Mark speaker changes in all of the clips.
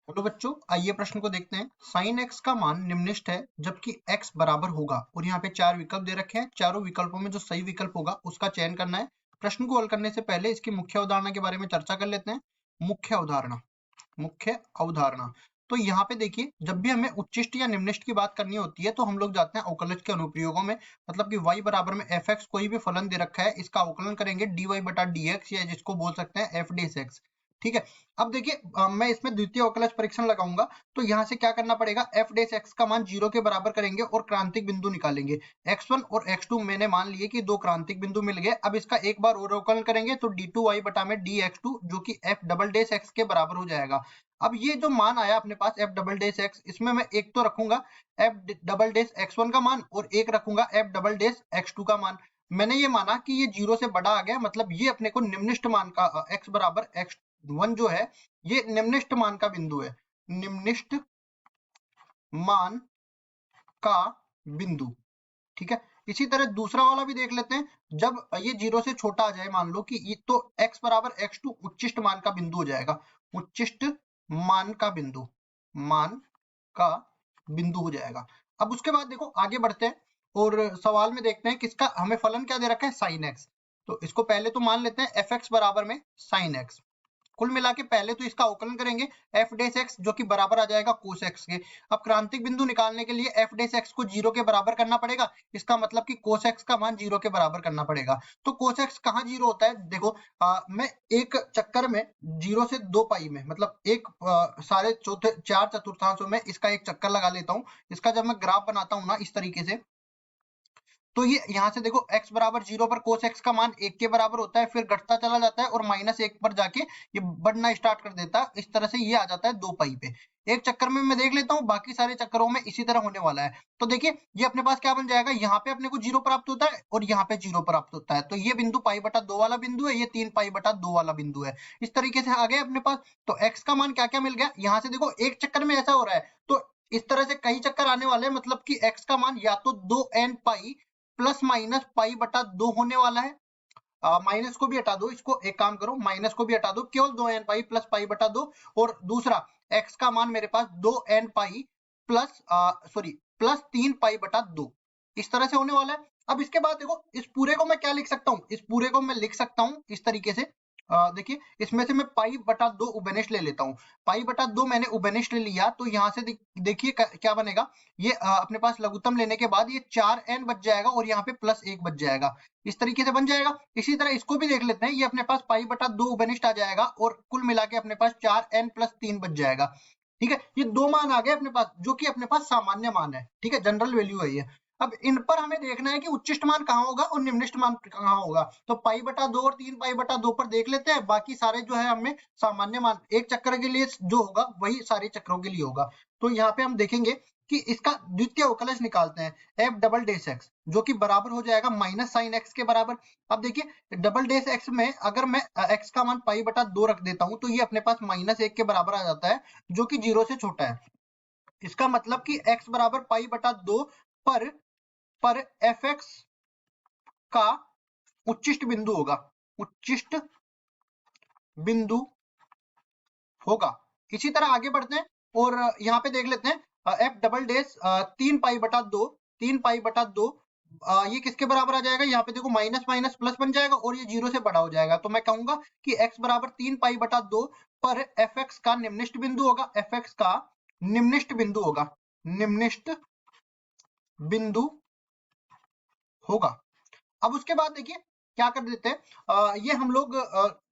Speaker 1: Hello बच्चों, आइए प्रश्न को देखते हैं। साइन एक्स का मान निम्नलिखित है जबकि एक्स बराबर होगा, और यहाँ पे चार विकल्प दे रखे हैं। चारों विकल्पों में जो सही विकल्प होगा उसका चयन करना है। प्रश्न को हल करने से पहले इसकी मुख्य अवधारणा के बारे में चर्चा कर लेते हैं। मुख्य अवधारणा। तो यहाँ पे देखिए, जब भी हमें उच्चिष्ट या निम्नलिखित की बात करनी होती है तो हम लोग जाते हैं अवकलज के अनुप्रयोगों में। मतलब कि y बराबर में एफ एक्स, कोई भी फलन दे रखा है, इसका अवकलन करेंगे dy बटा dx, या जिसको बोल सकते हैं एफ डेस एक्स। ठीक है। अब देखिए, मैं इसमें द्वितीय अवकलज परीक्षण लगाऊंगा। तो यहाँ से क्या करना पड़ेगा, एफ डेस एक्स का मान 0 के बराबर करेंगे और क्रांतिक बिंदु निकालेंगे। x1 और x2 मैंने मान लिए कि दो क्रांतिक बिंदु मिल गए। अब इसका एक बार और अवकलन करेंगे तो d2y बटा में dx2, जो कि f डबल डेस एक्स के बराबर हो जाएगा। अब ये जो मान आया अपने पास f डबल डेस एक्स, इसमें मैं एक तो रखूंगा f डबल डेस x1 का मान और एक रखूंगा f डबल डेस x2 का मान। मैंने ये माना कि ये 0 से बड़ा आ गया, मतलब ये अपने को निम्नलिखित मान का x बराबर x1 जो है, ये निम्नलिखित मान का बिंदु है। निम्नलिखित मान का बिंदु। ठीक है। इसी तरह दूसरा वाला भी देख लेते हैं। जब ये 0 से छोटा आ जाए, मान लो कि ये, तो x बराबर x2 उच्चिष्ट मान का बिंदु हो जाएगा। उच्चिष्ट मान का बिंदु, मान का बिंदु हो जाएगा। अब उसके बाद देखो आगे बढ़ते हैं और सवाल में देखते हैं किसका हमें फलन क्या दे रखा है, साइन एक्स। तो इसको पहले तो मान लेते हैं एफ एक्स बराबर में साइन एक्स। कुल मिला के पहले तो इसका अवकलन करेंगे एफ डेस एक्स, जो कि बराबर आ जाएगा कोस एक्स के। अब क्रांतिक बिंदु निकालने के लिए एफ डेस एक्स को 0 के बराबर करना पड़ेगा। इसका मतलब कि कोस एक्स का मान 0 के बराबर करना पड़ेगा। तो कोस एक्स कहाँ 0 होता है, देखो मैं एक चक्कर में 0 से 2 पाई में, मतलब एक सारे चौथे 4 चतुर्थांशों में इसका एक चक्कर लगा लेता हूँ। इसका जब मैं ग्राफ बनाता हूँ ना इस तरीके से, तो ये यहाँ से देखो x बराबर 0 पर कोस x का मान 1 के बराबर होता है, फिर घटता चला जाता है और -1 पर जाके ये बढ़ना स्टार्ट कर देता है। इस तरह से ये आ जाता है 2 पाई पे। एक चक्कर में मैं देख लेता हूँ, बाकी सारे चक्करों में इसी तरह होने वाला है। तो देखिए ये अपने पास क्या बन जाएगा, यहाँ पे अपने को 0 प्राप्त होता है और यहाँ पे 0 प्राप्त होता है। तो ये बिंदु पाई बटा 2 वाला बिंदु है, ये 3 पाई बटा 2 वाला बिंदु है। इस तरीके से आ गए अपने पास। तो x का मान क्या क्या मिल गया, यहाँ से देखो एक चक्कर में ऐसा हो रहा है, तो इस तरह से कई चक्कर आने वाले हैं। मतलब कि x का मान या तो 2n pi plus minus pi बटा 2 होने वाला है। माइनस को भी हटा दो, इसको एक काम करो, माइनस को भी हटा दो, केवल 2n पाई प्लस पाई बटा 2। और दूसरा x का मान मेरे पास 2n पाई प्लस प्लस 3 पाई बटा 2, इस तरह से होने वाला है। अब इसके बाद देखो इस पूरे को मैं क्या लिख सकता हूँ, इस पूरे को मैं लिख सकता हूँ इस तरीके से। देखिए इसमें से मैं पाई बटा 2 उबनिष्ठ ले लेता हूँ। पाई बटा 2 मैंने उबनिष्ठ ले लिया, तो यहाँ से देखिए क्या बनेगा। ये अपने पास लघुत्तम लेने के बाद ये 4n बच जाएगा और यहाँ पे प्लस 1 बच जाएगा। इस तरीके से बन जाएगा। इसी तरह इसको भी देख लेते हैं, ये अपने पास पाई बटा 2 उबनिष्ठ आ जाएगा और कुल मिला के अपने पास 4n प्लस 3 बच जाएगा। ठीक है, ये दो मान आ गए अपने पास, जो कि अपने पास सामान्य मान है। ठीक है, जनरल वैल्यू है ये। अब इन पर हमें देखना है कि उच्चिष्ट मान कहाँ होगा और निम्नलिखित मान कहाँ होगा। तो पाई बटा 2 और 3 पाई बटा 2 पर देख लेते हैं। बाकी सारे जो है हमें सामान्य मान एक चक्कर के लिए जो होगा वही सारे चक्रों के लिए होगा। तो यहाँ पे हम देखेंगे कि इसका द्वितीय अवकलज निकालते हैं एफ डबल डेस एक्स, जो कि बराबर हो जाएगा माइनस साइन एक्स के बराबर। अब देखिए डबल डेस एक्स में अगर मैं एक्स का मान पाई बटा 2 रख देता हूं, तो ये अपने पास -1 के बराबर आ जाता है, जो कि 0 से छोटा है। इसका मतलब कि x बराबर पाई बटा 2 पर एफ एक्स का उच्चिष्ट बिंदु होगा, उच्चिष्ट बिंदु होगा। इसी तरह आगे बढ़ते हैं और यहाँ पे देख लेते हैं एफ डबल डेस 3 पाई बटा 2, 3 पाई बटा 2, ये किसके बराबर आ जाएगा, यहाँ पे देखो माइनस माइनस प्लस बन जाएगा और ये 0 से बड़ा हो जाएगा। तो मैं कहूंगा कि x बराबर 3 पाई बटा 2 पर एफ एक्स का निम्नलिखित बिंदु होगा, एफ एक्स का निम्नलिखित बिंदु होगा, निम्नलिखित बिंदु होगा। अब उसके बाद देखिए क्या कर देते हैं, ये हम लोग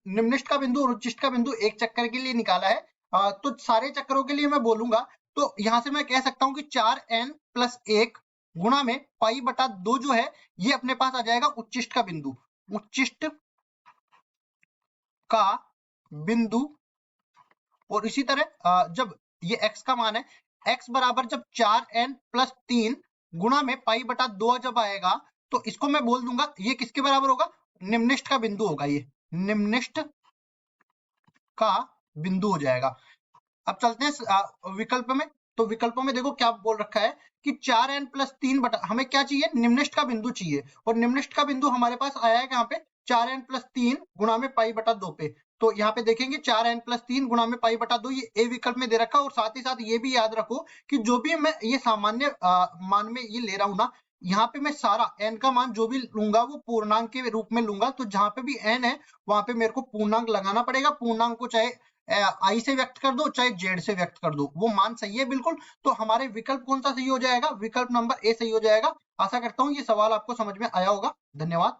Speaker 1: निम्नलिखित का बिंदु और उच्चिष्ट का बिंदु एक चक्कर के लिए निकाला है। तो सारे चक्करों के लिए मैं बोलूंगा, तो यहां से मैं कह सकता हूं कि 4n प्लस 1 गुणा में पाई बटा 2 जो है, ये अपने पास आ जाएगा उच्चिष्ट का बिंदु, उच्चिष्ट का बिंदु। और इसी तरह जब ये x का मान है, x बराबर जब 4n प्लस 3 गुणा में पाई बटा 2 जब आएगा, तो इसको मैं बोल दूंगा ये किसके बराबर होगा, निम्नलिखित का बिंदु होगा, ये निम्नलिखित का बिंदु हो जाएगा। अब चलते हैं विकल्प में। तो विकल्पों में देखो क्या बोल रखा है कि 4n प्लस 3 बटा, हमें क्या चाहिए, निम्नलिखित का बिंदु चाहिए। और निम्नलिखित का बिंदु हमारे पास आया है कहाँ पे, 4n प्लस 3 गुणा में पाई बटा 2 पे। तो यहाँ पे देखेंगे 4n+3 गुणा में पाई बटा 2, ये ए विकल्प में दे रखा है। और साथ ही साथ ये भी याद रखो कि जो भी मैं ये सामान्य मान में ये ले रहा हूं ना, यहाँ पे मैं सारा n का मान जो भी लूंगा वो पूर्णांक के रूप में लूंगा। तो जहां पे भी n है वहां पे मेरे को पूर्णांक लगाना पड़ेगा। पूर्णांक को चाहे आई से व्यक्त कर दो चाहे जेड से व्यक्त कर दो, वो मान सही है बिल्कुल। तो हमारे विकल्प कौन सा सही हो जाएगा? विकल्प नंबर ए सही हो जाएगा। आशा करता हूँ ये सवाल आपको समझ में आया होगा। धन्यवाद।